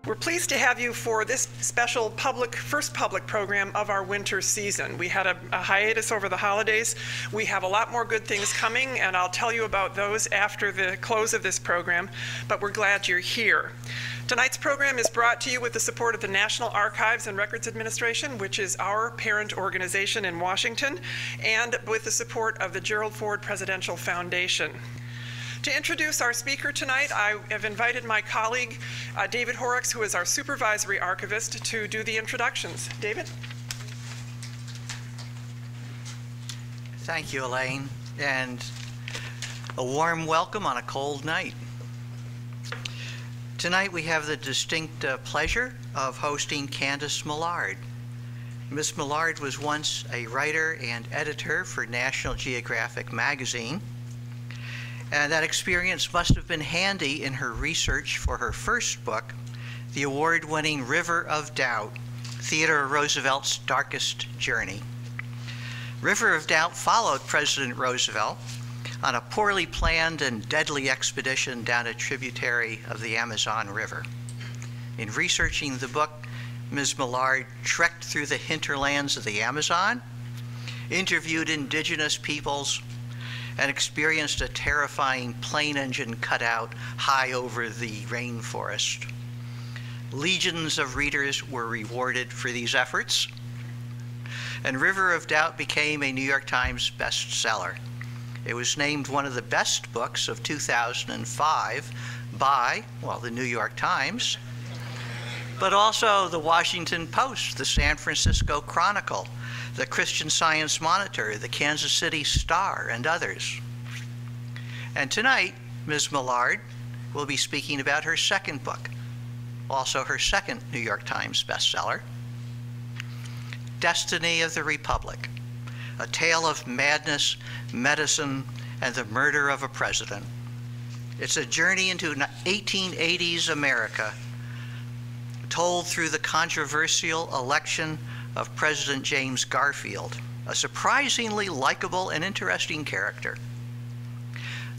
We're pleased to have you for this special first public program of our winter season. We had a hiatus over the holidays. We have a lot more good things coming, and I'll tell you about those after the close of this program, but we're glad you're here. Tonight's program is brought to you with the support of the National Archives and Records Administration, which is our parent organization in Washington, and with the support of the Gerald Ford Presidential Foundation. To introduce our speaker tonight, I have invited my colleague, David Horrocks, who is our supervisory archivist, to do the introductions. David? Thank you, Elaine, and a warm welcome on a cold night. Tonight we have the distinct pleasure of hosting Candice Millard. Ms. Millard was once a writer and editor for National Geographic magazine. And that experience must have been handy in her research for her first book, the award-winning River of Doubt, Theodore Roosevelt's Darkest Journey. River of Doubt followed President Roosevelt on a poorly planned and deadly expedition down a tributary of the Amazon River. In researching the book, Ms. Millard trekked through the hinterlands of the Amazon, interviewed indigenous peoples, and experienced a terrifying plane engine cutout high over the rainforest. Legions of readers were rewarded for these efforts, and River of Doubt became a New York Times bestseller. It was named one of the best books of 2005 by, well, the New York Times, but also the Washington Post, the San Francisco Chronicle, the Christian Science Monitor, the Kansas City Star, and others. And tonight, Ms. Millard will be speaking about her second book, also her second New York Times bestseller, Destiny of the Republic, a tale of madness, medicine, and the murder of a president. It's a journey into 1880s America, told through the controversial election of President James Garfield, a surprisingly likable and interesting character.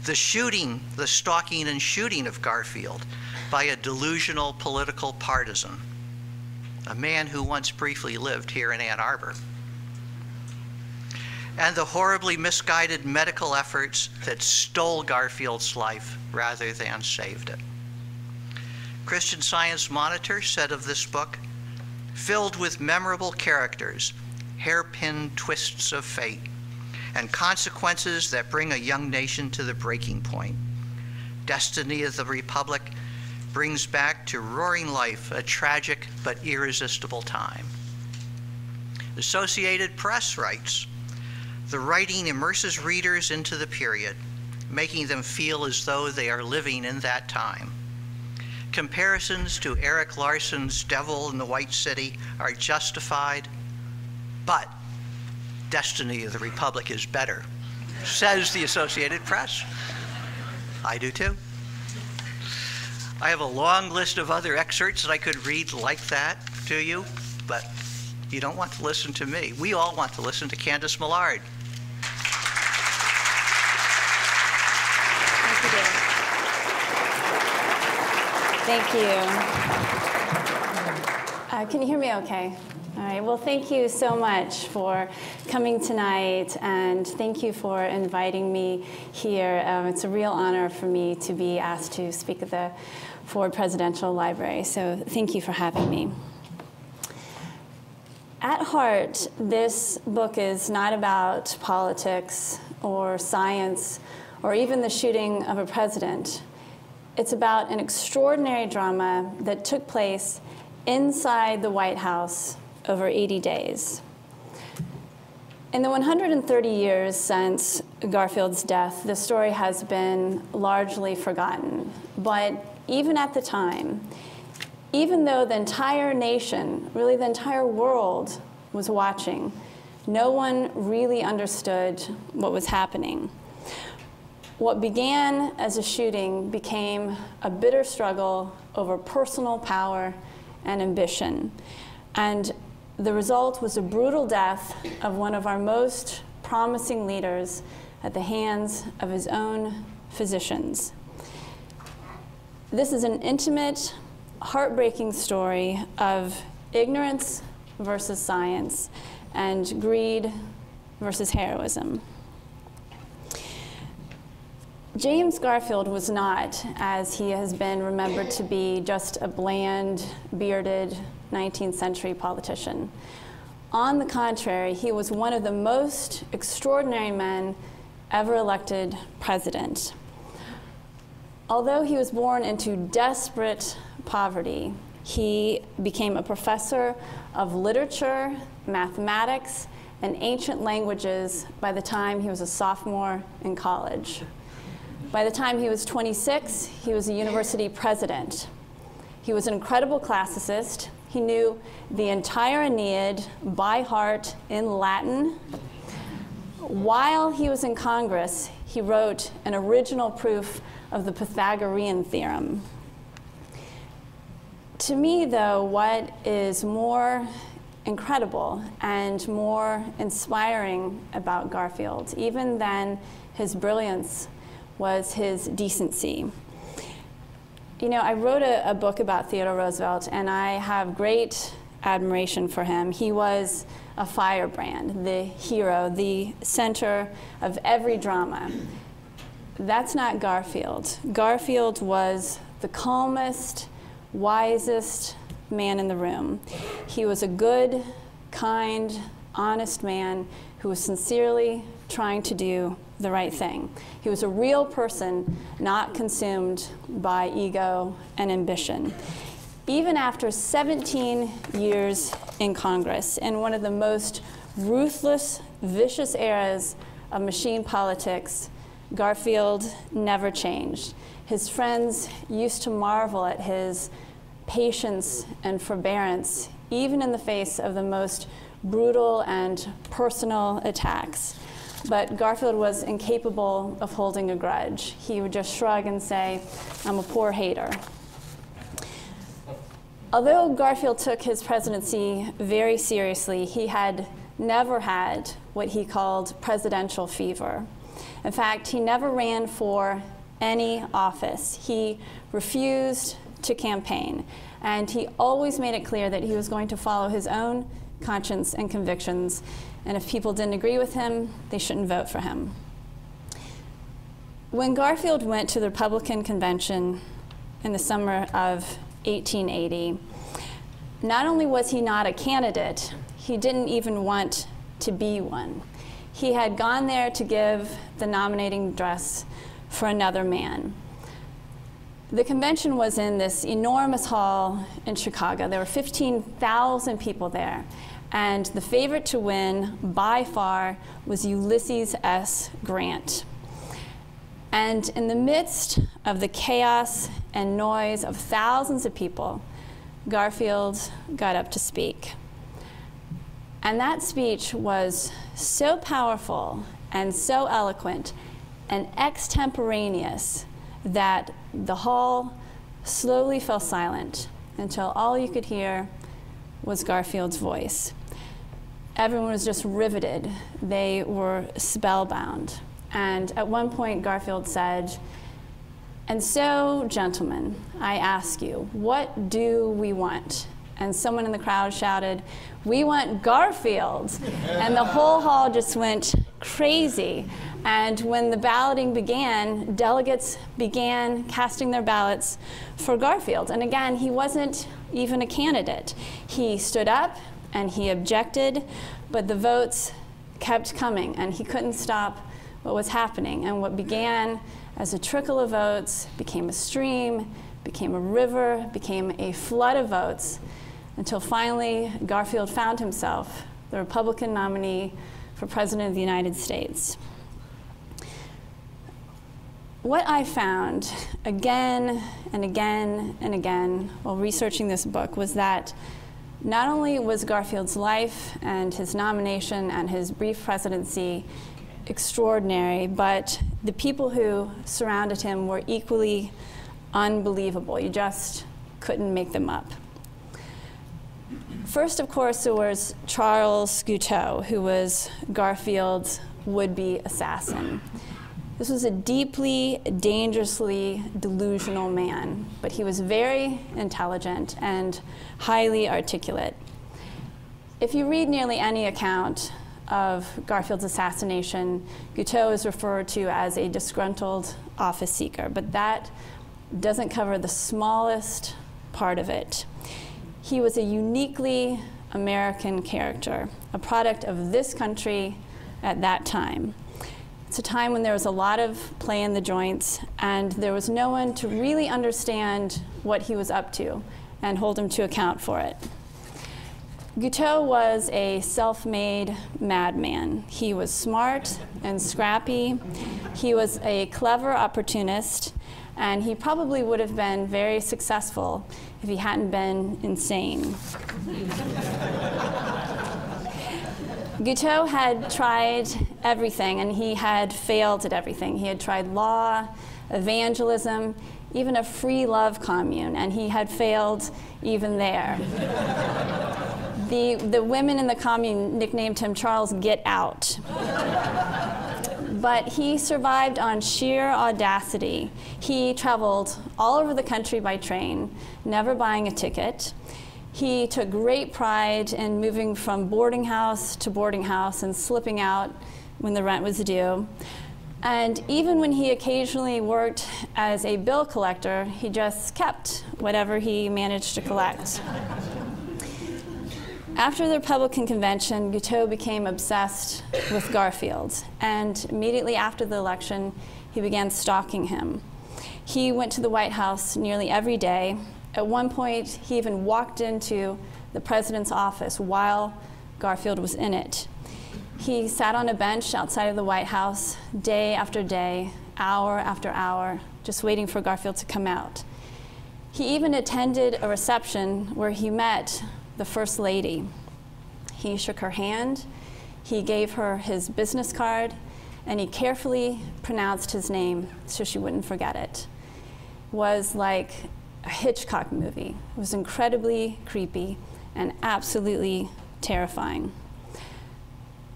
The stalking and shooting of Garfield by a delusional political partisan, a man who once briefly lived here in Ann Arbor. And the horribly misguided medical efforts that stole Garfield's life rather than saved it. Christian Science Monitor said of this book, filled with memorable characters, hairpin twists of fate, and consequences that bring a young nation to the breaking point. Destiny of the Republic brings back to roaring life a tragic but irresistible time. The Associated Press writes, the writing immerses readers into the period, making them feel as though they are living in that time. Comparisons to Eric Larson's Devil in the White City are justified, but Destiny of the Republic is better, says the Associated Press. I do too. I have a long list of other excerpts that I could read like that to you, but you don't want to listen to me. We all want to listen to Candice Millard. Thank you. Can you hear me okay? All right, well, thank you so much for coming tonight, and thank you for inviting me here. It's a real honor for me to be asked to speak at the Ford Presidential Library, so thank you for having me. At heart, this book is not about politics or science or even the shooting of a president. It's about an extraordinary drama that took place inside the White House over 80 days. In the 130 years since Garfield's death, the story has been largely forgotten. But even at the time, even though the entire nation, really the entire world, was watching, no one really understood what was happening. What began as a shooting became a bitter struggle over personal power and ambition. And the result was a brutal death of one of our most promising leaders at the hands of his own physicians. This is an intimate heartbreaking story of ignorance versus science and greed versus heroism. James Garfield was not, as he has been remembered to be, just a bland, bearded 19th century politician. On the contrary, he was one of the most extraordinary men ever elected president. Although he was born into desperate poverty, he became a professor of literature, mathematics, and ancient languages by the time he was a sophomore in college. By the time he was 26, he was a university president. He was an incredible classicist. He knew the entire Aeneid by heart in Latin. While he was in Congress, he wrote an original proof of the Pythagorean theorem. To me, though, what is more incredible and more inspiring about Garfield, even than his brilliance, was his decency. You know, I wrote a book about Theodore Roosevelt, and I have great admiration for him. He was a firebrand, the hero, the center of every drama. That's not Garfield. Garfield was the calmest, wisest man in the room. He was a good, kind, honest man who was sincerely trying to do the right thing. He was a real person, not consumed by ego and ambition. Even after 17 years in Congress, in one of the most ruthless, vicious eras of machine politics, Garfield never changed. His friends used to marvel at his patience and forbearance, even in the face of the most brutal and personal attacks. But Garfield was incapable of holding a grudge. He would just shrug and say, "I'm a poor hater." Although Garfield took his presidency very seriously, he had never had what he called presidential fever. In fact, he never ran for any office. He refused to campaign, and he always made it clear that he was going to follow his own conscience and convictions, and if people didn't agree with him, they shouldn't vote for him. When Garfield went to the Republican convention in the summer of 1880, not only was he not a candidate, he didn't even want to be one. He had gone there to give the nominating address for another man. The convention was in this enormous hall in Chicago. There were 15,000 people there. And the favorite to win, by far, was Ulysses S. Grant. And in the midst of the chaos and noise of thousands of people, Garfield got up to speak. And that speech was so powerful and so eloquent and extemporaneous that the hall slowly fell silent until all you could hear was Garfield's voice. Everyone was just riveted. They were spellbound. And at one point, Garfield said, "And so, gentlemen, I ask you, what do we want?" And someone in the crowd shouted, "We want Garfield." And the whole hall just went crazy. And when the balloting began, delegates began casting their ballots for Garfield. And again, he wasn't even a candidate. He stood up and he objected, but the votes kept coming, and he couldn't stop what was happening. And what began as a trickle of votes became a stream, became a river, became a flood of votes, until finally Garfield found himself the Republican nominee for President of the United States. What I found again and again and again while researching this book was that not only was Garfield's life and his nomination and his brief presidency extraordinary, but the people who surrounded him were equally unbelievable. You just couldn't make them up. First, of course, there was Charles Guiteau, who was Garfield's would-be assassin. This was a deeply, dangerously delusional man, but he was very intelligent and highly articulate. If you read nearly any account of Garfield's assassination, Guiteau is referred to as a disgruntled office seeker, but that doesn't cover the smallest part of it. He was a uniquely American character, a product of this country at that time. It's a time when there was a lot of play in the joints, and there was no one to really understand what he was up to and hold him to account for it. Guiteau was a self-made madman. He was smart and scrappy. He was a clever opportunist, and he probably would have been very successful if he hadn't been insane. Guiteau had tried everything, and he had failed at everything. He had tried law, evangelism, even a free love commune, and he had failed even there. The women in the commune nicknamed him Charles Get Out. But he survived on sheer audacity. He traveled all over the country by train, never buying a ticket. He took great pride in moving from boarding house to boarding house and slipping out when the rent was due. And even when he occasionally worked as a bill collector, he just kept whatever he managed to collect. After the Republican convention, Guiteau became obsessed with Garfield, and immediately after the election, he began stalking him. He went to the White House nearly every day. At one point, he even walked into the president's office while Garfield was in it. He sat on a bench outside of the White House day after day, hour after hour, just waiting for Garfield to come out. He even attended a reception where he met the First Lady. He shook her hand, he gave her his business card, and he carefully pronounced his name so she wouldn't forget it. It was like a Hitchcock movie. It was incredibly creepy and absolutely terrifying.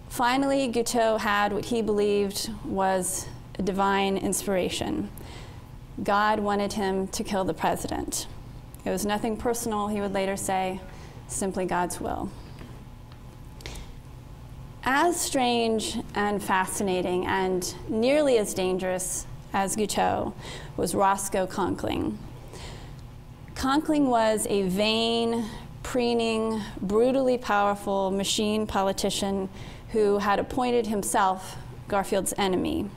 Finally, Guiteau had what he believed was a divine inspiration. God wanted him to kill the president. It was nothing personal, he would later say, simply God's will. As strange and fascinating and nearly as dangerous as Guiteau was Roscoe Conkling. Conkling was a vain, preening, brutally powerful machine politician who had appointed himself Garfield's enemy.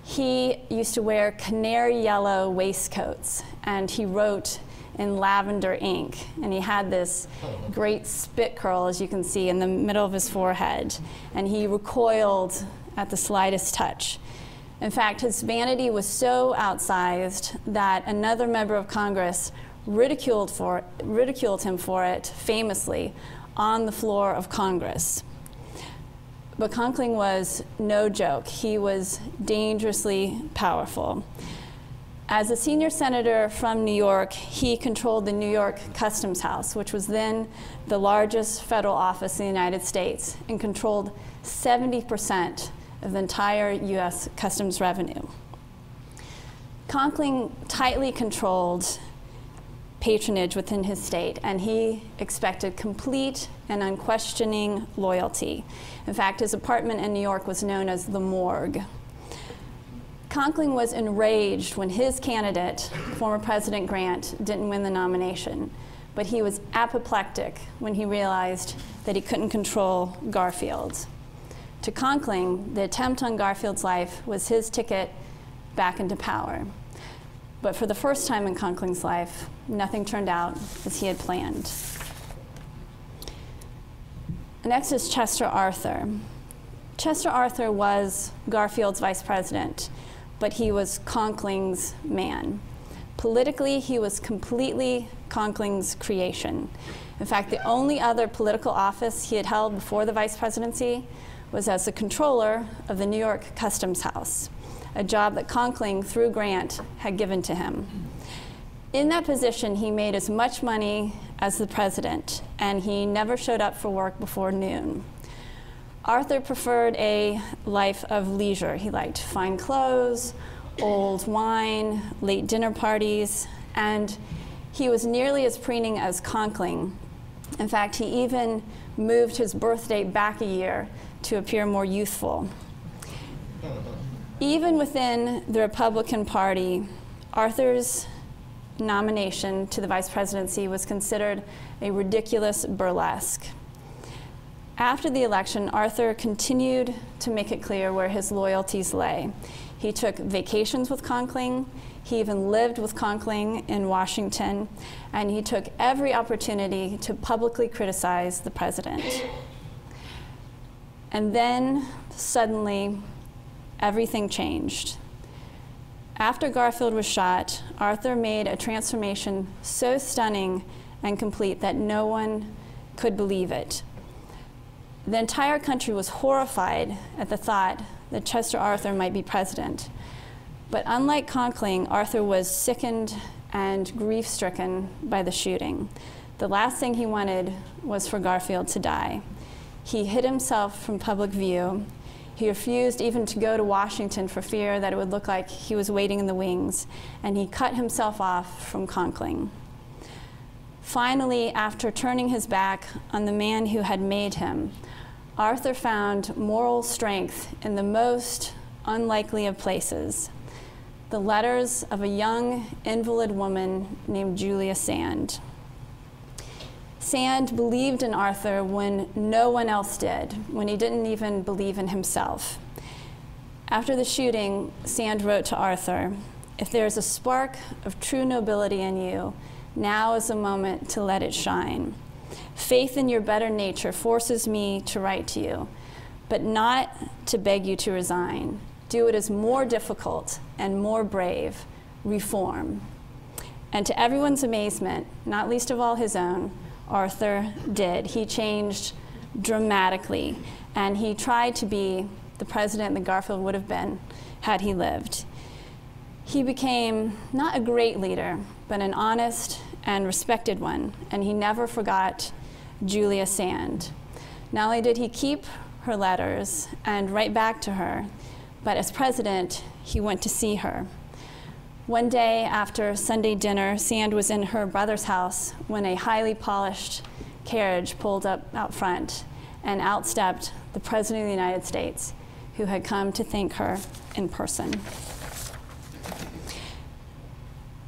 He used to wear canary yellow waistcoats, and he wrote in lavender ink, and he had this great spit curl, as you can see, in the middle of his forehead, and he recoiled at the slightest touch. In fact, his vanity was so outsized that another member of Congress ridiculed him for it famously on the floor of Congress. But Conkling was no joke. He was dangerously powerful. As a senior senator from New York, he controlled the New York Customs House, which was then the largest federal office in the United States, and controlled 70% of the entire US customs revenue. Conkling tightly controlled patronage within his state, and he expected complete and unquestioning loyalty. In fact, his apartment in New York was known as the Morgue. Conkling was enraged when his candidate, former President Grant, didn't win the nomination, but he was apoplectic when he realized that he couldn't control Garfield. To Conkling, the attempt on Garfield's life was his ticket back into power. But for the first time in Conkling's life, nothing turned out as he had planned. Next is Chester Arthur. Chester Arthur was Garfield's vice president, but he was Conkling's man. Politically, he was completely Conkling's creation. In fact, the only other political office he had held before the vice presidency was as the controller of the New York Customs House, a job that Conkling, through Grant, had given to him. In that position, he made as much money as the president, and he never showed up for work before noon. Arthur preferred a life of leisure. He liked fine clothes, old wine, late dinner parties, and he was nearly as preening as Conkling. In fact, he even moved his birth date back a year to appear more youthful. Even within the Republican Party, Arthur's nomination to the vice presidency was considered a ridiculous burlesque. After the election, Arthur continued to make it clear where his loyalties lay. He took vacations with Conkling, he even lived with Conkling in Washington, and he took every opportunity to publicly criticize the president. And then, suddenly, everything changed. After Garfield was shot, Arthur made a transformation so stunning and complete that no one could believe it. The entire country was horrified at the thought that Chester Arthur might be president. But unlike Conkling, Arthur was sickened and grief-stricken by the shooting. The last thing he wanted was for Garfield to die. He hid himself from public view. He refused even to go to Washington for fear that it would look like he was waiting in the wings, and he cut himself off from Conkling. Finally, after turning his back on the man who had made him, Arthur found moral strength in the most unlikely of places: the letters of a young invalid woman named Julia Sand. Sand believed in Arthur when no one else did, when he didn't even believe in himself. After the shooting, Sand wrote to Arthur, "If there is a spark of true nobility in you, now is the moment to let it shine. Faith in your better nature forces me to write to you, but not to beg you to resign. Do what is more difficult and more brave, reform." And to everyone's amazement, not least of all his own, Arthur did. He changed dramatically, and he tried to be the president that Garfield would have been had he lived. He became not a great leader, but an honest and respected one, and he never forgot Julia Sand. Not only did he keep her letters and write back to her, but as president, he went to see her. One day after Sunday dinner, Sand was in her brother's house when a highly polished carriage pulled up out front, and out stepped the President of the United States, who had come to thank her in person.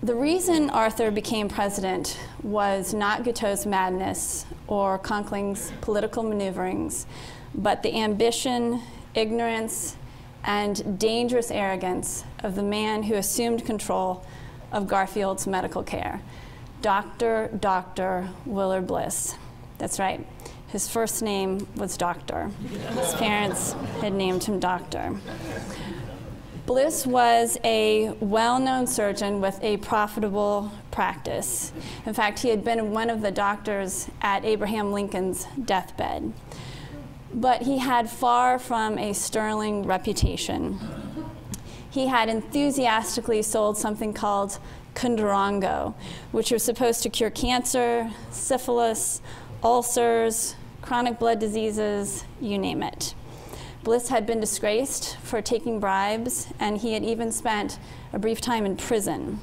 The reason Arthur became president was not Guiteau's madness or Conkling's political maneuverings, but the ambition, ignorance, and dangerous arrogance of the man who assumed control of Garfield's medical care, Dr. Willard Bliss. That's right, his first name was Doctor. His parents had named him Doctor. Bliss was a well-known surgeon with a profitable practice. In fact, he had been one of the doctors at Abraham Lincoln's deathbed. But he had far from a sterling reputation. He had enthusiastically sold something called Condorongo, which was supposed to cure cancer, syphilis, ulcers, chronic blood diseases, you name it. Bliss had been disgraced for taking bribes, and he had even spent a brief time in prison.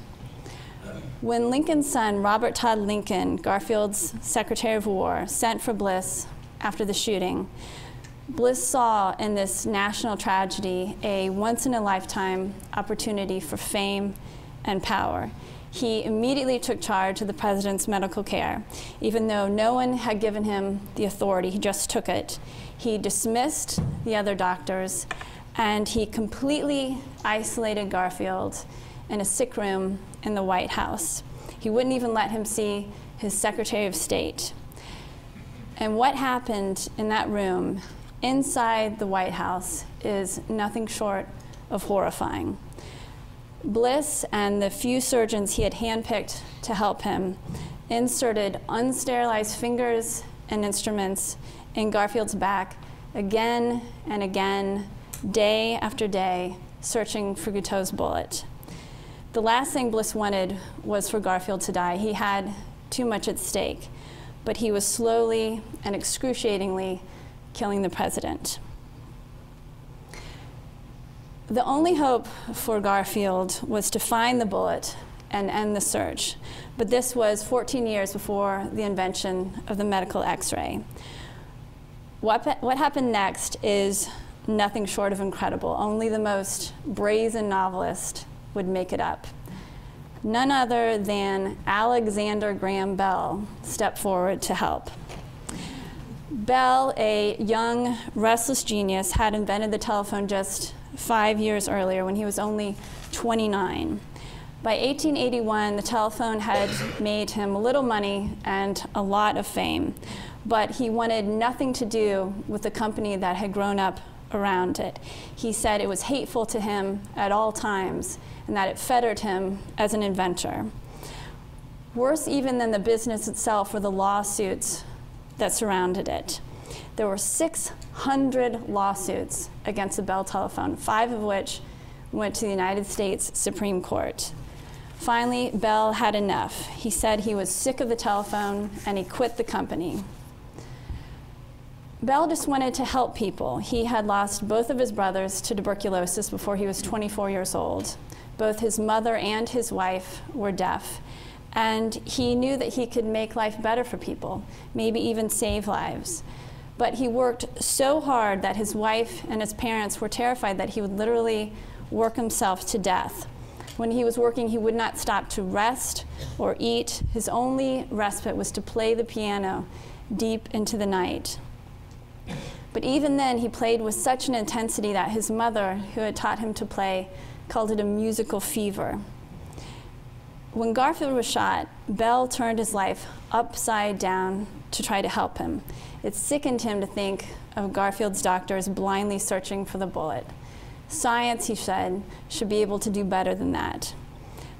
When Lincoln's son, Robert Todd Lincoln, Garfield's Secretary of War, sent for Bliss after the shooting, Bliss saw in this national tragedy a once-in-a-lifetime opportunity for fame and power. He immediately took charge of the president's medical care. Even though no one had given him the authority, he just took it. He dismissed the other doctors, and he completely isolated Garfield in a sick room in the White House. He wouldn't even let him see his Secretary of State. And what happened in that room inside the White House is nothing short of horrifying. Bliss and the few surgeons he had handpicked to help him inserted unsterilized fingers and instruments in Garfield's back again and again, day after day, searching for Guiteau's bullet. The last thing Bliss wanted was for Garfield to die. He had too much at stake, but he was slowly and excruciatingly killing the president. The only hope for Garfield was to find the bullet and end the search, but this was 14 years before the invention of the medical X-ray. What happened next is nothing short of incredible. Only the most brazen novelist would make it up. None other than Alexander Graham Bell stepped forward to help. Bell, a young, restless genius, had invented the telephone just 5 years earlier when he was only 29. By 1881, the telephone had made him little money and a lot of fame, but he wanted nothing to do with the company that had grown up around it. He said it was hateful to him at all times and that it fettered him as an inventor. Worse even than the business itself were the lawsuits that surrounded it. There were 600 lawsuits against the Bell telephone, 5 of which went to the United States Supreme Court. Finally, Bell had enough. He said he was sick of the telephone and he quit the company. Bell just wanted to help people. He had lost both of his brothers to tuberculosis before he was 24 years old. Both his mother and his wife were deaf, and he knew that he could make life better for people, maybe even save lives. But he worked so hard that his wife and his parents were terrified that he would literally work himself to death. When he was working, he would not stop to rest or eat. His only respite was to play the piano deep into the night. But even then, he played with such an intensity that his mother, who had taught him to play, called it a musical fever. When Garfield was shot, Bell turned his life upside down to try to help him. It sickened him to think of Garfield's doctors blindly searching for the bullet. Science, he said, should be able to do better than that.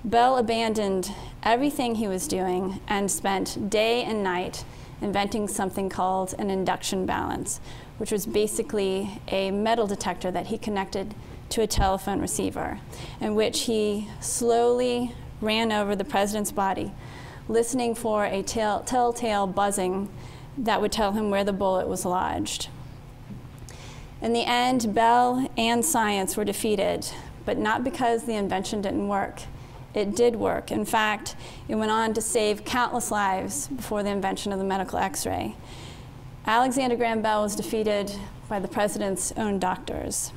Bell abandoned everything he was doing and spent day and night inventing something called an induction balance, which was basically a metal detector that he connected to a telephone receiver, in which he slowly ran over the president's body, listening for a telltale buzzing that would tell him where the bullet was lodged. In the end, Bell and science were defeated, but not because the invention didn't work. It did work. In fact, it went on to save countless lives before the invention of the medical X-ray. Alexander Graham Bell was defeated by the president's own doctors.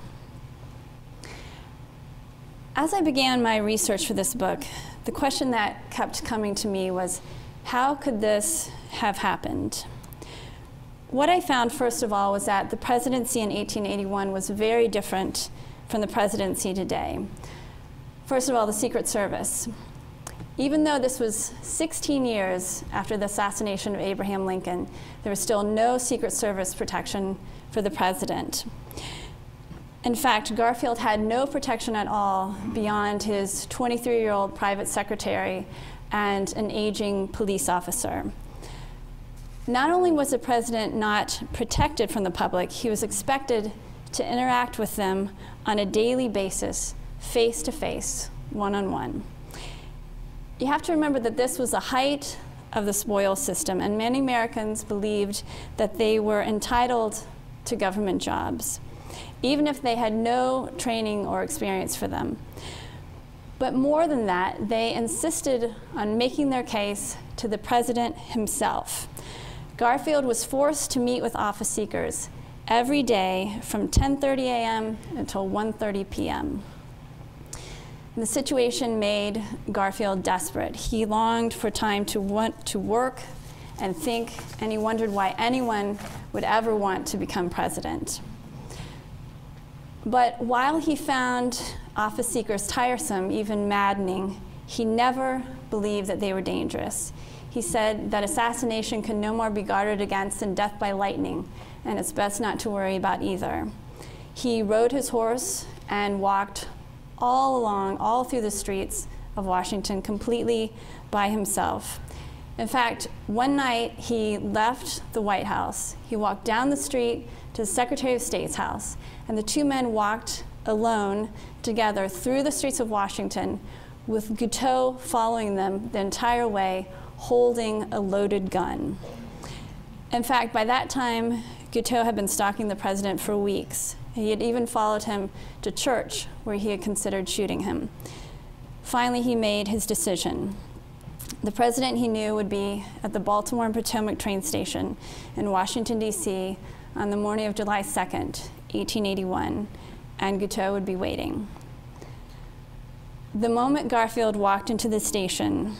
As I began my research for this book, the question that kept coming to me was, how could this have happened? What I found, first of all, was that the presidency in 1881 was very different from the presidency today. First of all, the Secret Service. Even though this was 16 years after the assassination of Abraham Lincoln, there was still no Secret Service protection for the president. In fact, Garfield had no protection at all beyond his 23-year-old private secretary and an aging police officer. Not only was the president not protected from the public, he was expected to interact with them on a daily basis, face-to-face, one-on-one. You have to remember that this was the height of the spoils system, and many Americans believed that they were entitled to government jobs, even if they had no training or experience for them. But more than that, they insisted on making their case to the president himself. Garfield was forced to meet with office seekers every day from 10:30 a.m. until 1:30 p.m. The situation made Garfield desperate. He longed for time to want to work and think, and he wondered why anyone would ever want to become president. But while he found office seekers tiresome, even maddening, he never believed that they were dangerous. He said that assassination could no more be guarded against than death by lightning, and it's best not to worry about either. He rode his horse and walked all through the streets of Washington completely by himself. In fact, one night he left the White House. He walked down the street to the Secretary of State's house, and the two men walked alone together through the streets of Washington with Guiteau following them the entire way, holding a loaded gun. In fact, by that time, Guiteau had been stalking the president for weeks. He had even followed him to church, where he had considered shooting him. Finally, he made his decision. The president, he knew, would be at the Baltimore and Potomac train station in Washington, D.C. on the morning of July 2nd, 1881, and Guiteau would be waiting. The moment Garfield walked into the station,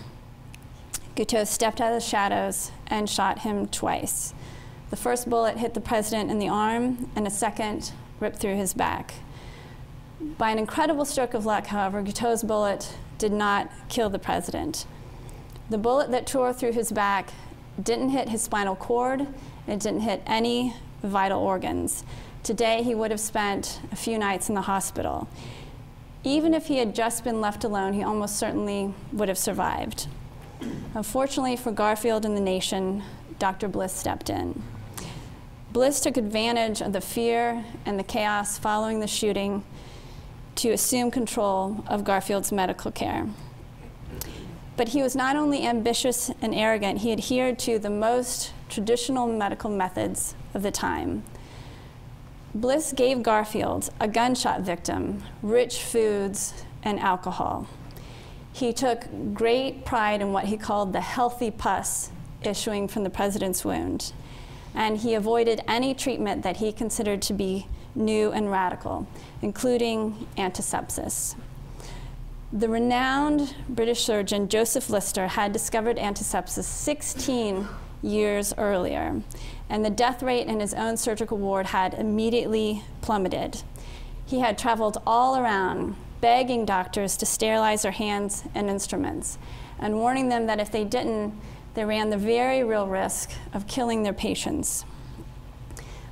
Guiteau stepped out of the shadows and shot him twice. The first bullet hit the president in the arm, and a second ripped through his back. By an incredible stroke of luck, however, Guiteau's bullet did not kill the president. The bullet that tore through his back didn't hit his spinal cord. It didn't hit any vital organs. Today, he would have spent a few nights in the hospital. Even if he had just been left alone, he almost certainly would have survived. Unfortunately for Garfield and the nation, Dr. Bliss stepped in. Bliss took advantage of the fear and the chaos following the shooting to assume control of Garfield's medical care. But he was not only ambitious and arrogant, he adhered to the most traditional medical methods of the time. Bliss gave Garfield, a gunshot victim, rich foods and alcohol. He took great pride in what he called the healthy pus issuing from the president's wound, and he avoided any treatment that he considered to be new and radical, including antisepsis. The renowned British surgeon Joseph Lister had discovered antisepsis 16 years earlier, and the death rate in his own surgical ward had immediately plummeted. He had traveled all around, begging doctors to sterilize their hands and instruments, and warning them that if they didn't, they ran the very real risk of killing their patients.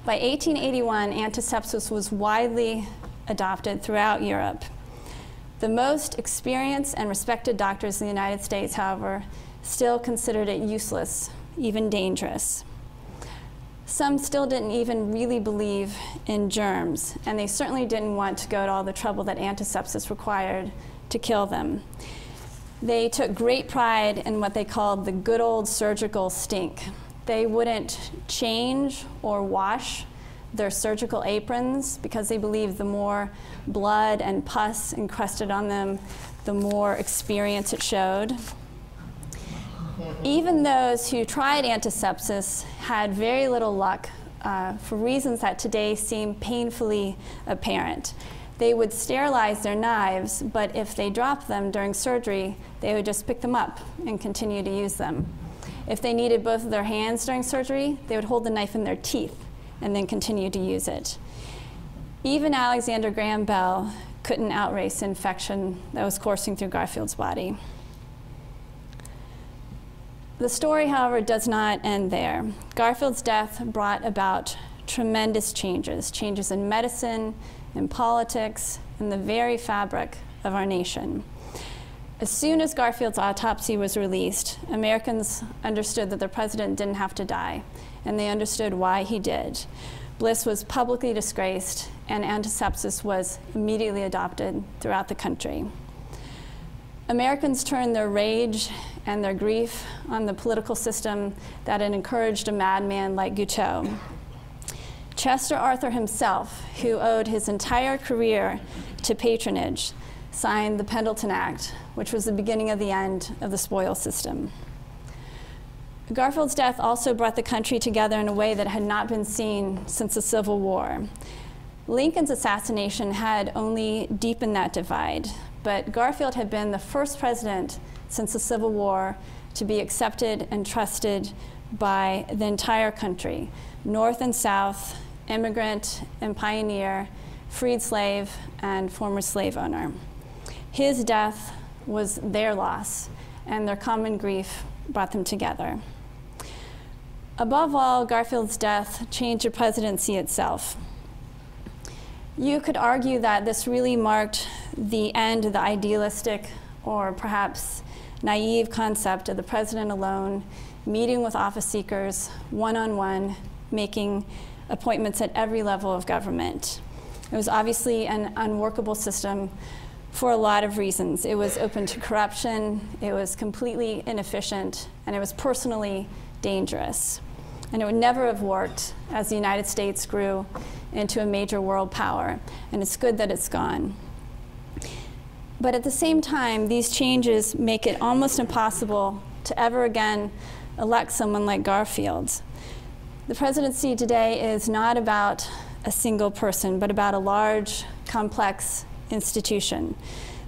By 1881, antisepsis was widely adopted throughout Europe. The most experienced and respected doctors in the United States, however, still considered it useless, even dangerous. Some still didn't even really believe in germs, and they certainly didn't want to go to all the trouble that antisepsis required to kill them. They took great pride in what they called the good old surgical stink. They wouldn't change or wash their surgical aprons because they believed the more blood and pus encrusted on them, the more experience it showed. Even those who tried antisepsis had very little luck for reasons that today seem painfully apparent. They would sterilize their knives, but if they dropped them during surgery, they would just pick them up and continue to use them. If they needed both of their hands during surgery, they would hold the knife in their teeth and then continue to use it. Even Alexander Graham Bell couldn't outrace the infection that was coursing through Garfield's body. The story, however, does not end there. Garfield's death brought about tremendous changes, changes in medicine, in politics, in the very fabric of our nation. As soon as Garfield's autopsy was released, Americans understood that the president didn't have to die, and they understood why he did. Bliss was publicly disgraced, and antisepsis was immediately adopted throughout the country. Americans turned their rage and their grief on the political system that had encouraged a madman like Guiteau. Chester Arthur himself, who owed his entire career to patronage, signed the Pendleton Act, which was the beginning of the end of the spoils system. Garfield's death also brought the country together in a way that had not been seen since the Civil War. Lincoln's assassination had only deepened that divide, but Garfield had been the first president since the Civil War to be accepted and trusted by the entire country, North and South, immigrant and pioneer, freed slave and former slave owner. His death was their loss, and their common grief brought them together. Above all, Garfield's death changed the presidency itself. You could argue that this really marked the end of the idealistic or perhaps naive concept of the president alone, meeting with office seekers one-on-one, making appointments at every level of government. It was obviously an unworkable system for a lot of reasons. It was open to corruption, it was completely inefficient, and it was personally dangerous. And it would never have worked as the United States grew into a major world power. And it's good that it's gone. But at the same time, these changes make it almost impossible to ever again elect someone like Garfield. The presidency today is not about a single person, but about a large, complex institution.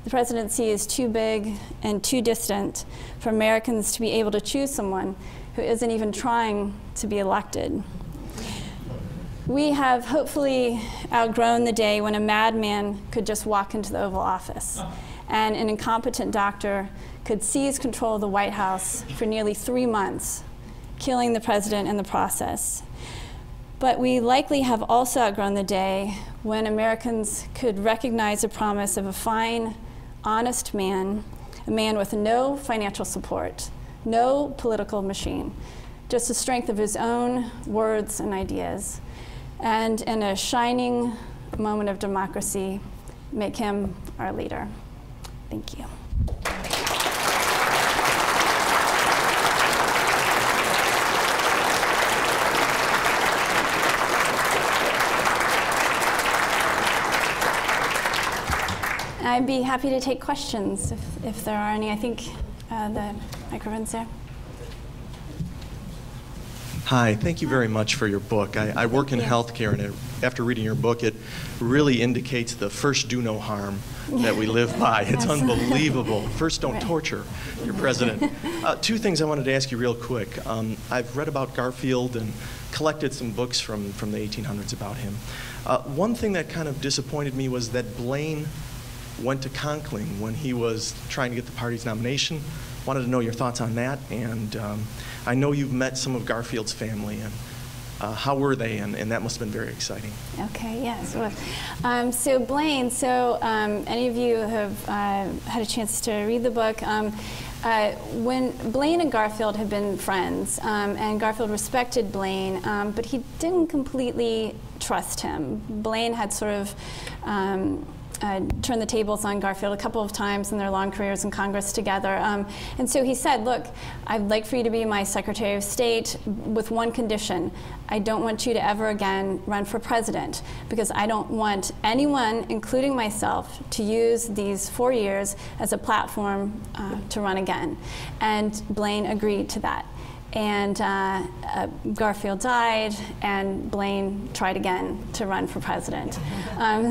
The presidency is too big and too distant for Americans to be able to choose someone who isn't even trying to be elected. We have hopefully outgrown the day when a madman could just walk into the Oval Office and an incompetent doctor could seize control of the White House for nearly 3 months, killing the president in the process. But we likely have also outgrown the day when Americans could recognize the promise of a fine, honest man, a man with no financial support, no political machine, just the strength of his own words and ideas. And in a shining moment of democracy, make him our leader. Thank you. I'd be happy to take questions if there are any. I think the microphone's there. Hi, thank you very much for your book. I work in healthcare, and after reading your book, it really indicates the first do no harm that we live by. It's unbelievable. First, don't torture your president. 2 things I wanted to ask you real quick. I've read about Garfield and collected some books from the 1800s about him. One thing that kind of disappointed me was that Blaine went to Conkling when he was trying to get the party's nomination. Wanted to know your thoughts on that, and I know you've met some of Garfield's family, and how were they, and that must have been very exciting. Okay, yes. Well, so Blaine, any of you have had a chance to read the book, when Blaine and Garfield had been friends, and Garfield respected Blaine, but he didn't completely trust him. Blaine had sort of turned the tables on Garfield a couple of times in their long careers in Congress together. And so he said, look, I'd like for you to be my Secretary of State with one condition. I don't want you to ever again run for president, because I don't want anyone, including myself, to use these 4 years as a platform to run again. And Blaine agreed to that. And Garfield died, and Blaine tried again to run for president.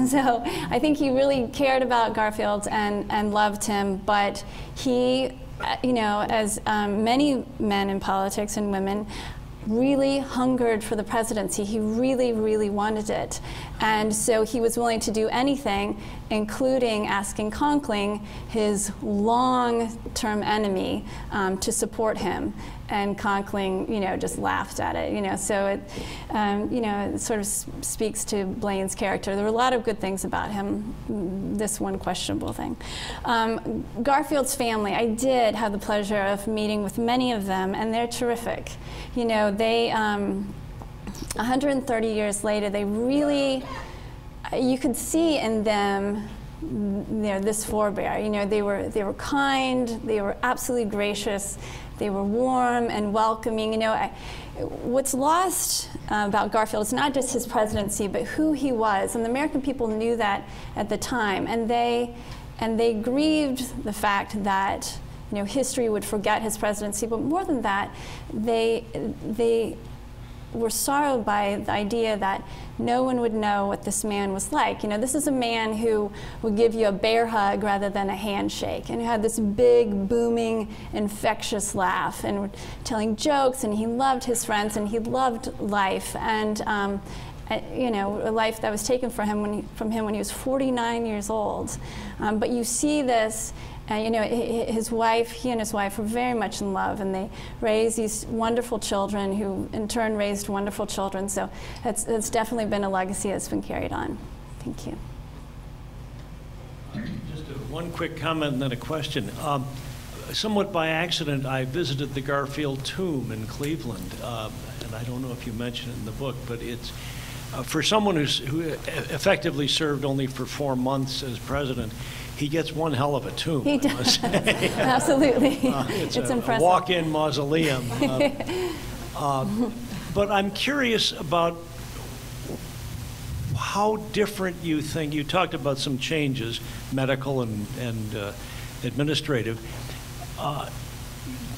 So I think he really cared about Garfield and loved him, but he, as many men in politics and women, really hungered for the presidency. He really, really wanted it. And so he was willing to do anything, including asking Conkling, his long-term enemy, to support him. And Conkling, just laughed at it. So it, it sort of speaks to Blaine's character. There were a lot of good things about him. This one questionable thing. Garfield's family, I did have the pleasure of meeting with many of them, and they're terrific. They 130 years later, they really, you could see in them, this forebear. They were kind. They were absolutely gracious. They were warm and welcoming. What's lost about Garfield is not just his presidency, but who he was, and the American people knew that at the time, and they grieved the fact that history would forget his presidency. But more than that, they were sorrowed by the idea that no one would know what this man was like. This is a man who would give you a bear hug rather than a handshake, and who had this big, booming, infectious laugh, and telling jokes, and he loved his friends, and he loved life, and a life that was taken from him when he was 49 years old. But you see this. He and his wife were very much in love, and they raised these wonderful children who in turn raised wonderful children. So it's definitely been a legacy that's been carried on. Thank you. Just one quick comment and then a question. Somewhat by accident, I visited the Garfield tomb in Cleveland, and I don't know if you mentioned it in the book, but it's for someone who effectively served only for 4 months as president. He gets one hell of a tomb. He does. Absolutely. It's impressive. Walk-in mausoleum. But I'm curious about how different you think, you talked about some changes, medical and administrative.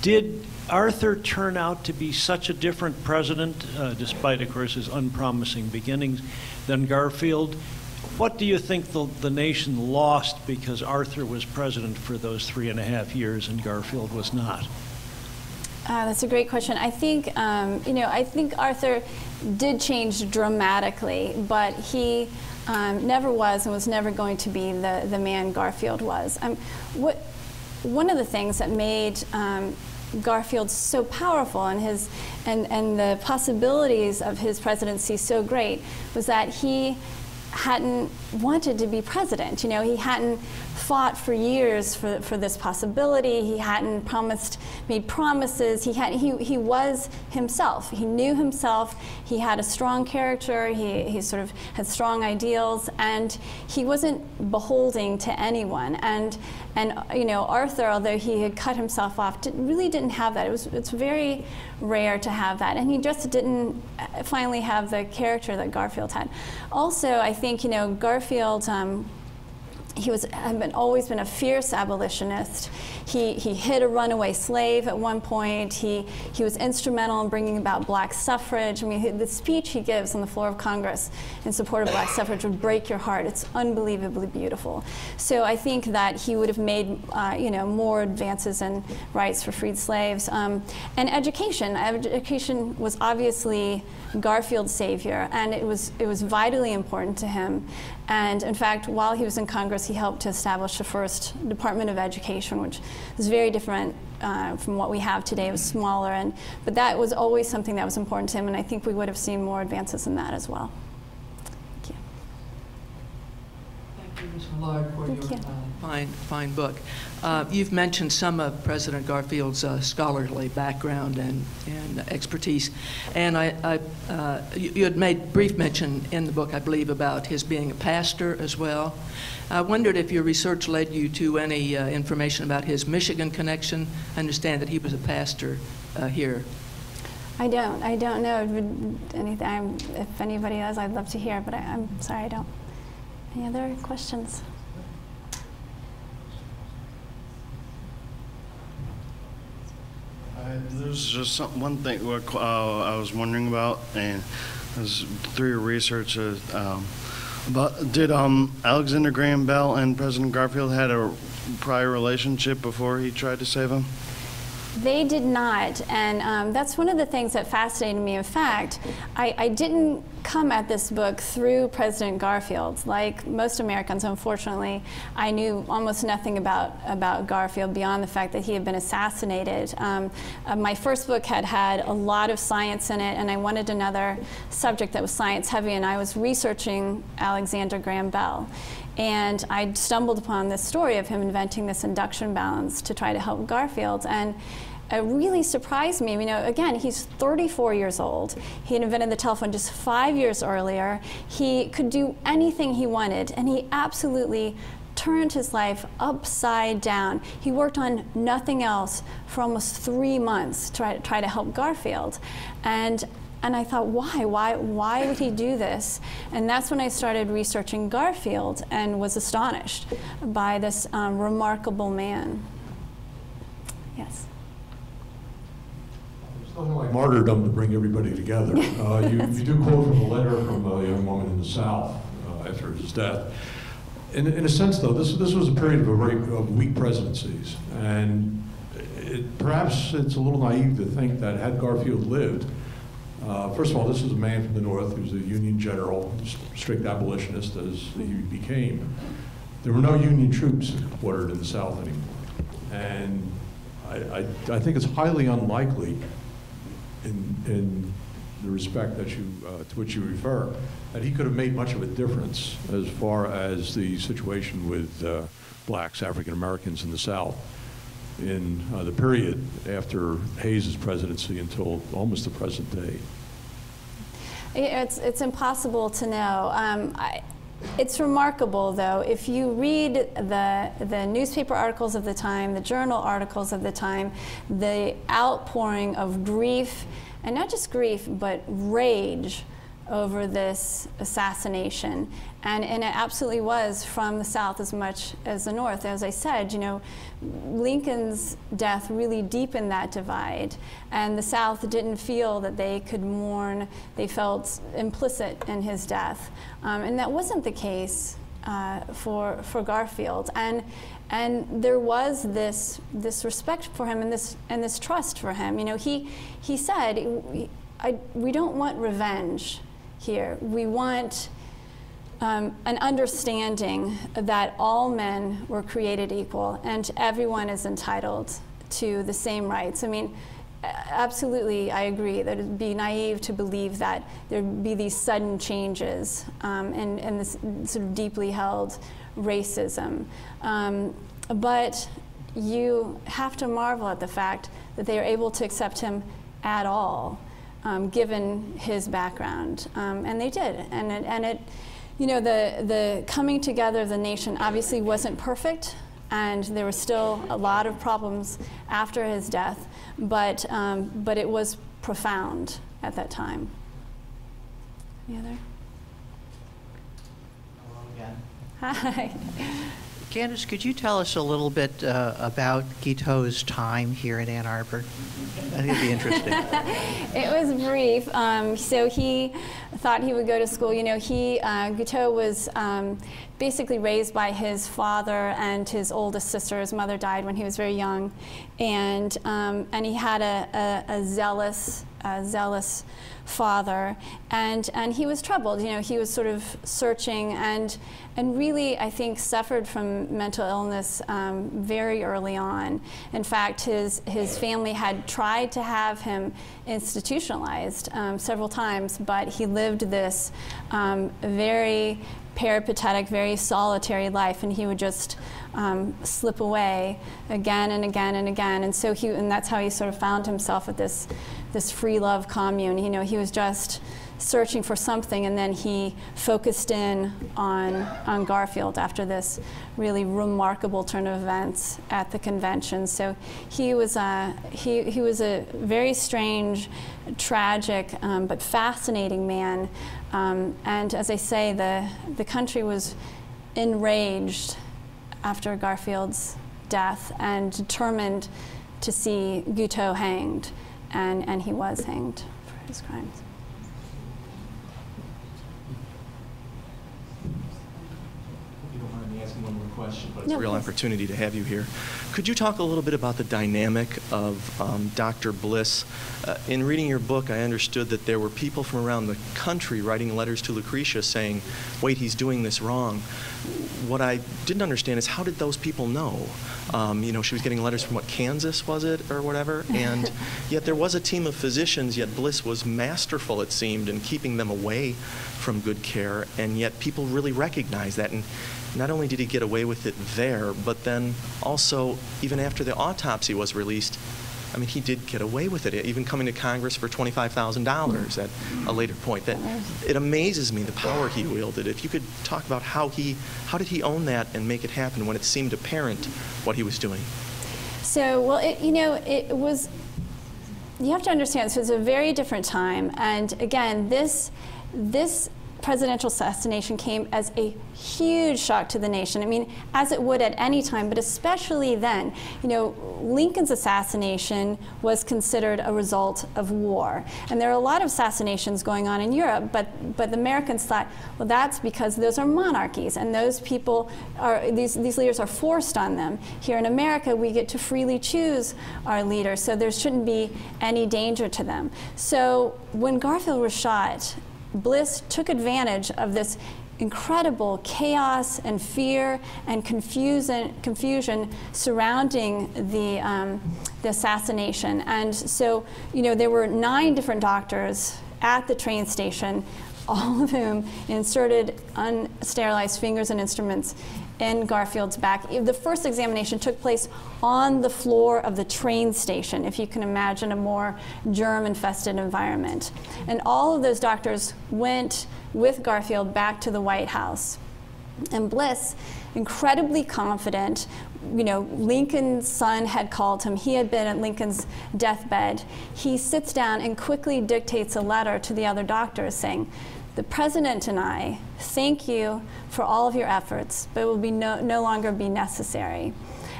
Did Arthur turn out to be such a different president, despite, of course, his unpromising beginnings, than Garfield? What do you think the nation lost because Arthur was president for those 3.5 years and Garfield was not? That's a great question. I think, I think Arthur did change dramatically, but he never was and was never going to be the man Garfield was. One of the things that made Garfield so powerful and the possibilities of his presidency so great was that he hadn't wanted to be president. He hadn't fought for years for this possibility. He hadn't made promises. He was himself. He knew himself. He had a strong character. He sort of had strong ideals, and he wasn't beholden to anyone. And Arthur, although he had cut himself off, really didn't have that. It's very rare to have that, and he just didn't finally have the character that Garfield had. Also, I think Garfield. He had always been a fierce abolitionist. He hid a runaway slave at one point. He was instrumental in bringing about black suffrage. I mean, the speech he gives on the floor of Congress in support of black suffrage would break your heart. It's unbelievably beautiful. So I think that he would have made more advances in rights for freed slaves. And education. Education was obviously Garfield's savior, and it was vitally important to him. And in fact, while he was in Congress, he helped to establish the first Department of Education, which is very different from what we have today. It was smaller, but that was always something that was important to him, and I think we would have seen more advances in that as well. Thank you. Thank you, Ms. Millard, for your fine book. You've mentioned some of President Garfield's scholarly background and expertise, and you had made brief mention in the book, I believe, about his being a pastor as well. I wondered if your research led you to any information about his Michigan connection. I understand that he was a pastor here. I don't know anything. If anybody does, I'd love to hear, but I'm sorry, I don't. Any other questions? There's just one thing I was wondering about, and it was through your research, did Alexander Graham Bell and President Garfield had a prior relationship before he tried to save him? They did not, and that's one of the things that fascinated me. In fact, I didn't come at this book through President Garfield. Like most Americans, unfortunately, I knew almost nothing about Garfield beyond the fact that he had been assassinated. My first book had a lot of science in it, and I wanted another subject that was science heavy, and I was researching Alexander Graham Bell. And I stumbled upon this story of him inventing this induction balance to try to help Garfield. And it really surprised me. Again, he's 34 years old. He had invented the telephone just 5 years earlier. He could do anything he wanted, and he absolutely turned his life upside down. He worked on nothing else for almost 3 months to try to help Garfield. And I thought, why would he do this? And that's when I started researching Garfield and was astonished by this remarkable man. Yes? It's nothing like martyrdom to bring everybody together. You do quote from a letter from a young woman in the South after his death. In a sense, though, this was a period of weak presidencies. And perhaps it's a little naive to think that had Garfield lived, first of all, this is a man from the North who's a Union general, strict abolitionist as he became. There were no Union troops quartered in the South anymore. And I think it's highly unlikely, in the respect that to which you refer, that he could have made much of a difference as far as the situation with blacks, African Americans in the South in the period after Hayes' presidency until almost the present day. It's impossible to know. It's remarkable, though, if you read the newspaper articles of the time, the journal articles of the time, the outpouring of grief and not just grief, but rage over this assassination. And it absolutely was from the South as much as the North. As I said, you know, Lincoln's death really deepened that divide, and the South didn't feel that they could mourn. They felt implicit in his death. And that wasn't the case for Garfield. And there was this respect for him and this trust for him. You know, he said, we don't want revenge here. We want an understanding that all men were created equal and everyone is entitled to the same rights. I mean, absolutely, I agree that it would be naive to believe that there would be these sudden changes in this sort of deeply held racism. But you have to marvel at the fact that they are able to accept him at all, given his background, and they did. And it, you know, the coming together of the nation obviously wasn't perfect, and there were still a lot of problems after his death, but it was profound at that time. Any other? Hello again. Hi. Candice, could you tell us a little bit about Guiteau's time here in Ann Arbor? I think it'd be interesting. It was brief. So he thought he would go to school. You know, Guiteau was basically raised by his father and his oldest sister. His mother died when he was very young, and he had a zealous father, and he was troubled. You know, he was sort of searching and really, I think, suffered from mental illness very early on. In fact, his family had tried to have him institutionalized several times, but he lived this very peripatetic, very solitary life, and he would just slip away again and again and again. And so and that's how he sort of found himself at this free love commune. You know, he was just searching for something, and then he focused in on Garfield after this really remarkable turn of events at the convention. So he was a very strange, tragic, but fascinating man. And as I say, the country was enraged after Garfield's death and determined to see Guiteau hanged, and he was hanged for his crimes. You don't mind me asking one more question, but it's a real opportunity to have you here. Could you talk a little bit about the dynamic of Dr. Bliss? In reading your book, I understood that there were people from around the country writing letters to Lucretia saying, wait, he's doing this wrong. What I didn't understand is, how did those people know? You know, she was getting letters from, what, Kansas, was it, or whatever? And yet there was a team of physicians, yet Bliss was masterful, it seemed, in keeping them away from good care, and yet people really recognized that. And not only did he get away with it there, but then also, even after the autopsy was released, I mean, he did get away with it, even coming to Congress for $25,000 at a later point. That it amazes me, the power he wielded. If you could talk about how did he own that and make it happen when it seemed apparent what he was doing? So, well, it was, you have to understand, this was a very different time. And again, this presidential assassination came as a huge shock to the nation. I mean, as it would at any time, but especially then. You know, Lincoln's assassination was considered a result of war. And there are a lot of assassinations going on in Europe, but the Americans thought, well, that's because those are monarchies, and those people these leaders are forced on them. Here in America, we get to freely choose our leaders, so there shouldn't be any danger to them. So when Garfield was shot, Bliss took advantage of this incredible chaos and fear and confusion surrounding the assassination. And so, you know, there were 9 different doctors at the train station, all of whom inserted unsterilized fingers and instruments in Garfield's back. The first examination took place on the floor of the train station, if you can imagine a more germ-infested environment. And all of those doctors went with Garfield back to the White House. And Bliss, incredibly confident, you know, Lincoln's son had called him. He had been at Lincoln's deathbed. He sits down and quickly dictates a letter to the other doctors saying, "The president and I thank you for all of your efforts, but it will be no longer be necessary."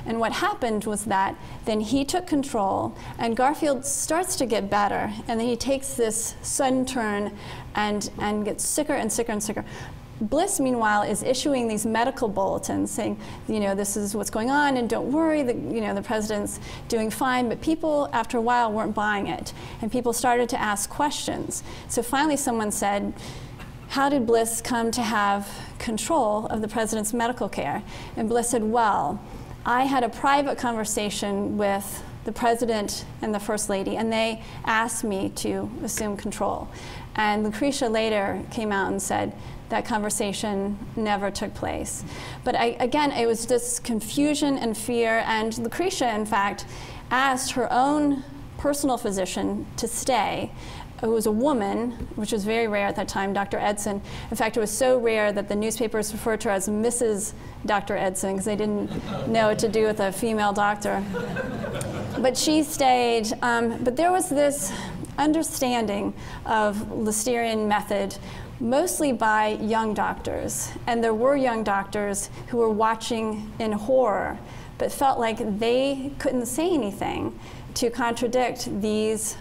And what happened was that then he took control, and Garfield starts to get better, and then he takes this sudden turn and gets sicker and sicker and sicker. Bliss, meanwhile, is issuing these medical bulletins saying, you know, this is what's going on, and don't worry, you know, the president's doing fine. But people, after a while, weren't buying it, and people started to ask questions. So finally, someone said, "How did Bliss come to have control of the president's medical care?" And Bliss said, "Well, I had a private conversation with the president and the first lady, and they asked me to assume control." And Lucretia later came out and said that conversation never took place. But again, it was this confusion and fear, and Lucretia, in fact, asked her own personal physician to stay, who was a woman, which was very rare at that time, Dr. Edson. In fact, it was so rare that the newspapers referred to her as Mrs. Dr. Edson, because they didn't know what to do with a female doctor. But she stayed. But there was this understanding of Listerian method, mostly by young doctors. And there were young doctors who were watching in horror, but felt like they couldn't say anything to contradict these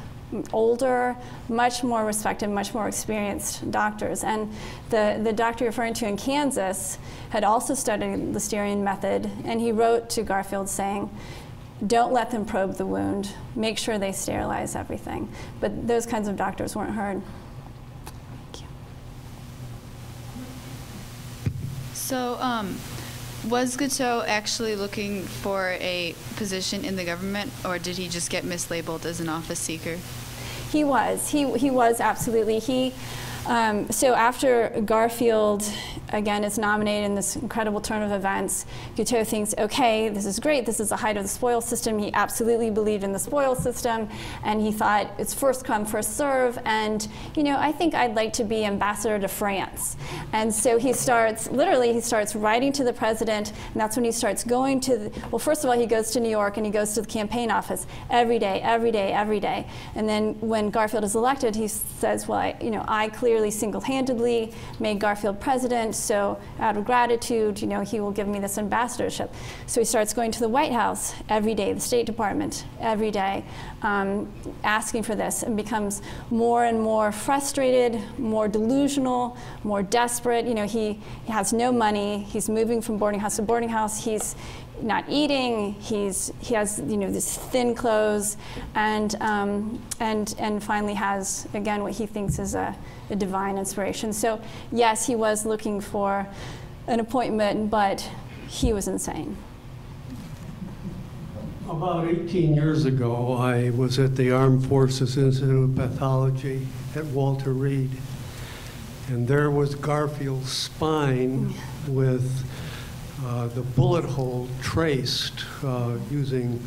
older, much more respected, much more experienced doctors. And the doctor you're referring to in Kansas had also studied Listerian method, and he wrote to Garfield saying, "Don't let them probe the wound. Make sure they sterilize everything." But those kinds of doctors weren't heard. Thank you. So, was Guiteau actually looking for a position in the government, or did he just get mislabeled as an office seeker? He was. He was absolutely. So after Garfield, again, is nominated in this incredible turn of events, Guiteau thinks, okay, this is great. This is the height of the spoil system. He absolutely believed in the spoil system, and he thought it's first come, first serve. And, you know, I think I'd like to be ambassador to France. And so he starts, literally, he starts writing to the president, and that's when he starts going to, well, first of all, he goes to New York, and he goes to the campaign office every day, every day, every day. And then when Garfield is elected, he says, well, I clearly single-handedly made Garfield president, so out of gratitude, he will give me this ambassadorship. So he starts going to the White House every day, the State Department every day, asking for this, and becomes more and more frustrated, more delusional, more desperate. He has no money. He's moving from boarding house to boarding house. He's not eating. He has this thin clothes, and finally has again what he thinks is a divine inspiration. So yes, he was looking for an appointment, but he was insane. About 18 years ago, I was at the Armed Forces Institute of Pathology at Walter Reed, and there was Garfield's spine with the bullet hole traced using,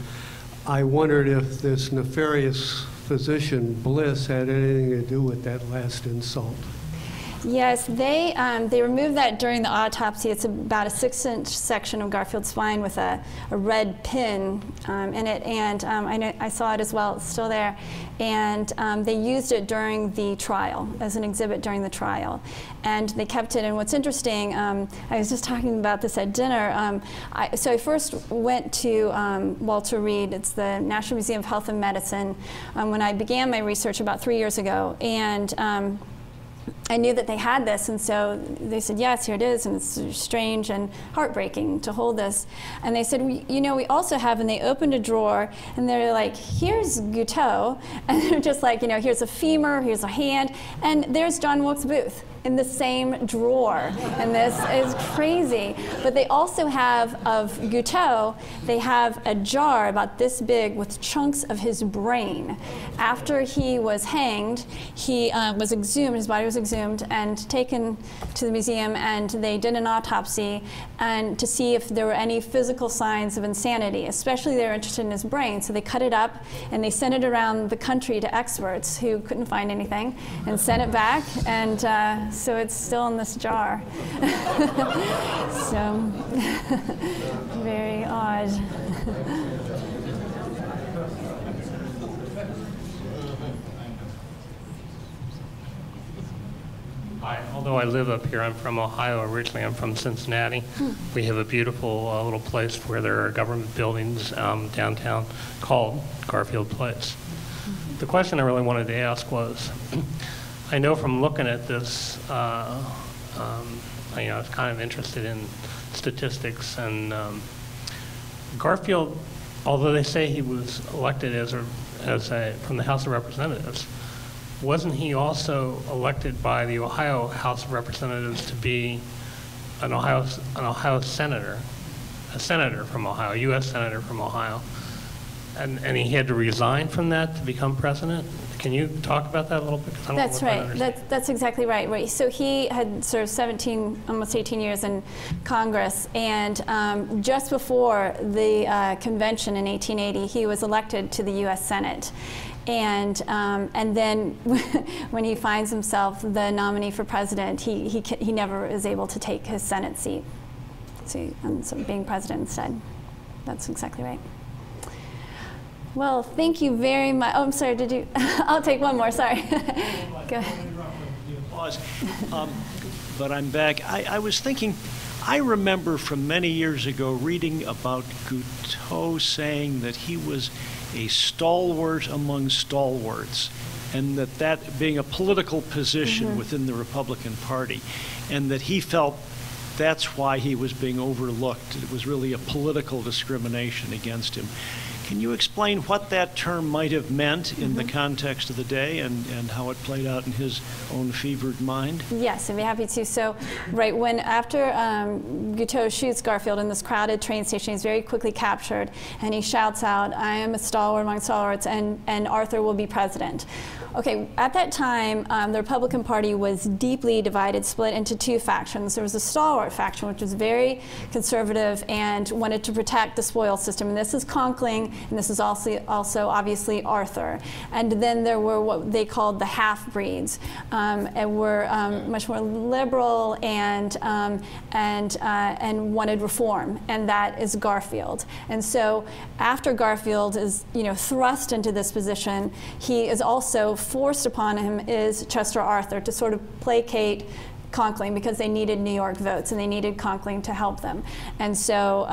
I wondered if this nefarious physician, Bliss, had anything to do with that last insult. Yes, they removed that during the autopsy. It's about a 6-inch section of Garfield's spine with a red pin in it, and I saw it as well. It's still there, and they used it during the trial as an exhibit during the trial, and they kept it. And what's interesting, I was just talking about this at dinner. So I first went to Walter Reed. It's the National Museum of Health and Medicine when I began my research about 3 years ago, and I knew that they had this, and so they said, yes, here it is, and it's strange and heartbreaking to hold this. And they said, we also have, and they opened a drawer, and they're like, here's Guiteau, and they're just like, here's a femur, here's a hand, and there's John Wilkes Booth in the same drawer. And this is crazy. But they also have, of Guiteau, they have a jar about this big with chunks of his brain. After he was hanged, he was exhumed, his body was exhumed and taken to the museum, and they did an autopsy and to see if there were any physical signs of insanity. Especially they were interested in his brain, so they cut it up and they sent it around the country to experts who couldn't find anything and sent it back, and so it's still in this jar. So very God. Hi, although I live up here, I'm from Ohio originally. I'm from Cincinnati. We have a beautiful little place where there are government buildings downtown called Garfield Place. The question I really wanted to ask was, I know from looking at this, I was kind of interested in statistics, and Garfield, although they say he was elected from the House of Representatives, wasn't he also elected by the Ohio House of Representatives to be an Ohio senator, a senator from Ohio, a U.S. senator from Ohio, and he had to resign from that to become president? Can you talk about that a little bit? That's right. That's exactly right. Right. So he had served 17, almost 18 years in Congress, and just before the convention in 1880, he was elected to the U.S. Senate. And then when he finds himself the nominee for president, he never is able to take his Senate seat. So being president instead. That's exactly right. Well, thank you very much. Oh, I'm sorry, did you? I'll take one more, sorry. Go ahead. But I'm back. I was thinking, I remember from many years ago reading about Guiteau saying that he was a stalwart among stalwarts, and that being a political position within the Republican Party, and that he felt that's why he was being overlooked. It was really a political discrimination against him. Can you explain what that term might have meant in the context of the day, and how it played out in his own fevered mind? Yes, I'd be happy to. So, right, after Guiteau shoots Garfield in this crowded train station, he's very quickly captured, and he shouts out, "I am a stalwart among stalwarts, and Arthur will be president." Okay, at that time, the Republican Party was deeply divided, split into two factions. There was a stalwart faction, which was very conservative and wanted to protect the spoils system. And this is Conkling, and this is also obviously Arthur. And then there were what they called the half-breeds, and were much more liberal and wanted reform, and that is Garfield. And so after Garfield is thrust into this position, he is also forced upon him is Chester Arthur to sort of placate Conkling, because they needed New York votes and they needed Conkling to help them. And so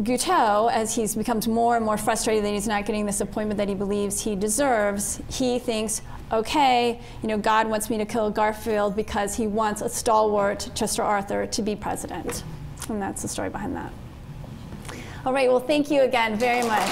Guiteau, as he becomes more and more frustrated that he's not getting this appointment that he believes he deserves, he thinks, okay, God wants me to kill Garfield because he wants a stalwart, Chester Arthur, to be president. And that's the story behind that. All right, well, thank you again very much.